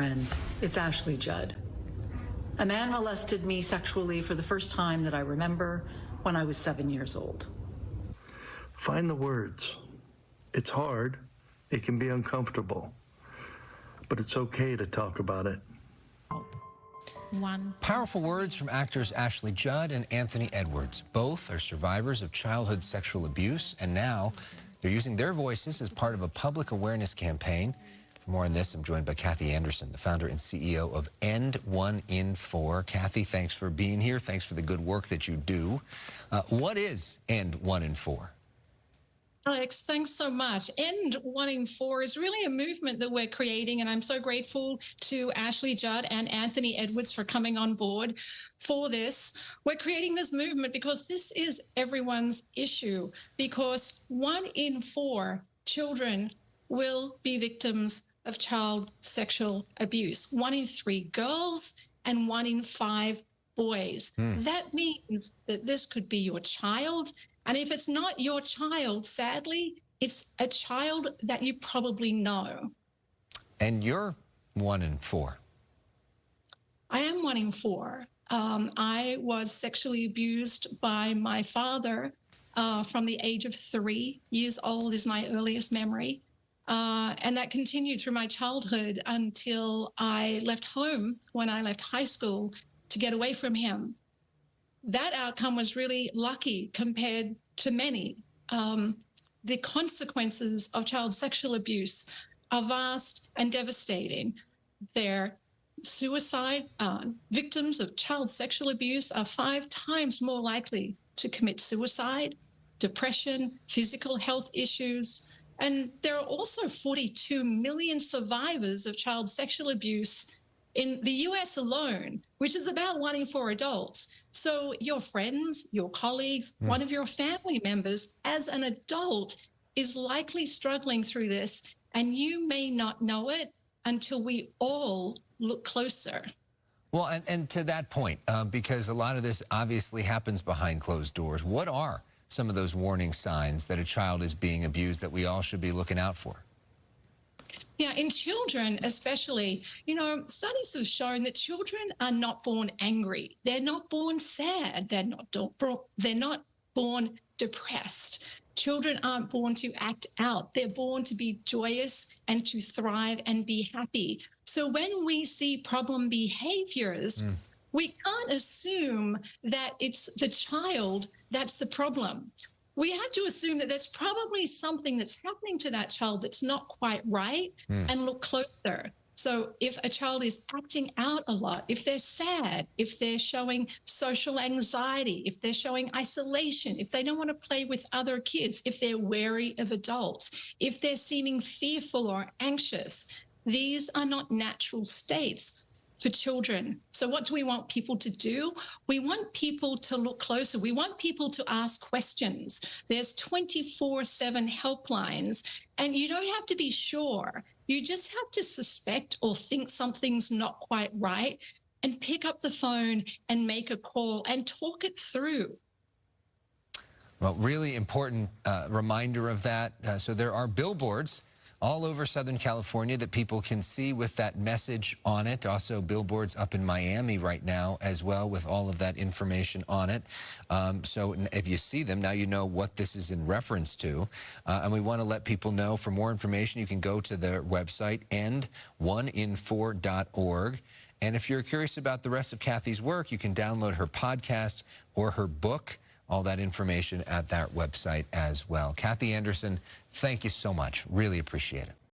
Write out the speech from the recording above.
friends. It's Ashley Judd. A man molested me sexually for the first time that I remember when I was 7 years old. Find the words. It's hard. It can be uncomfortable. But it's okay to talk about it. Powerful words from actors Ashley Judd and Anthony Edwards. Both are survivors of childhood sexual abuse, and now they're using their voices as part of a public awareness campaign. For more on this, I'm joined by Kathy Anderson, the founder and CEO of End 1 in 4. Kathy, thanks for being here. Thanks for the good work that you do. What is End 1 in 4? Alex, thanks so much. End 1 in 4 is really a movement that we're creating, and I'm so grateful to Ashley Judd and Anthony Edwards for coming on board for this. We're creating this movement because this is everyone's issue, because 1 in 4 children will be victims of child sexual abuse. 1 in 3 girls and 1 in 5 boys. That means that this could be your child. And if it's not your child, sadly, it's a child that you probably know. And you're 1 in 4. I am 1 in 4. I was sexually abused by my father from the age of 3 years old is my earliest memory. And that continued through my childhood until I left home when I left high school to get away from him. That outcome was really lucky compared to many. The consequences of child sexual abuse are vast and devastating. They're suicide. Victims of child sexual abuse are 5 times more likely to commit suicide, depression, physical health issues. And there are also 42 million survivors of child sexual abuse in the US alone, which is about 1 in 4 adults. So your friends, your colleagues, one of your family members as an adult is likely struggling through this, and you may not know it until we all look closer. Well, and to that point, because a lot of this obviously happens behind closed doors, what are some of those warning signs that a child is being abused that we all should be looking out for? Yeah, in children especially, studies have shown that children are not born angry. They're not born sad. They're not born depressed. Children aren't born to act out. They're born to be joyous and to thrive and be happy. So when we see problem behaviors, we can't assume that it's the child that's the problem. We have to assume that there's probably something that's happening to that child that's not quite right and look closer. So if a child is acting out a lot, if they're sad, if they're showing social anxiety, if they're showing isolation, if they don't want to play with other kids, if they're wary of adults, if they're seeming fearful or anxious, these are not natural states for children. So what do we want people to do? We want people to look closer. We want people to ask questions. There's 24/7 helplines, and you don't have to be sure. You just have to suspect or think something's not quite right and pick up the phone and make a call and talk it through. Well, really important reminder of that. So there are billboards all over Southern California that people can see with that message on it. Also billboards up in Miami right now as well with all of that information on it. So if you see them, now you know what this is in reference to. And we want to let people know, for more information, you can go to their website, end1in4.org. And if you're curious about the rest of Kathy's work, you can download her podcast or her book. All that information at that website as well. Kathy Anderson, thank you so much. Really appreciate it.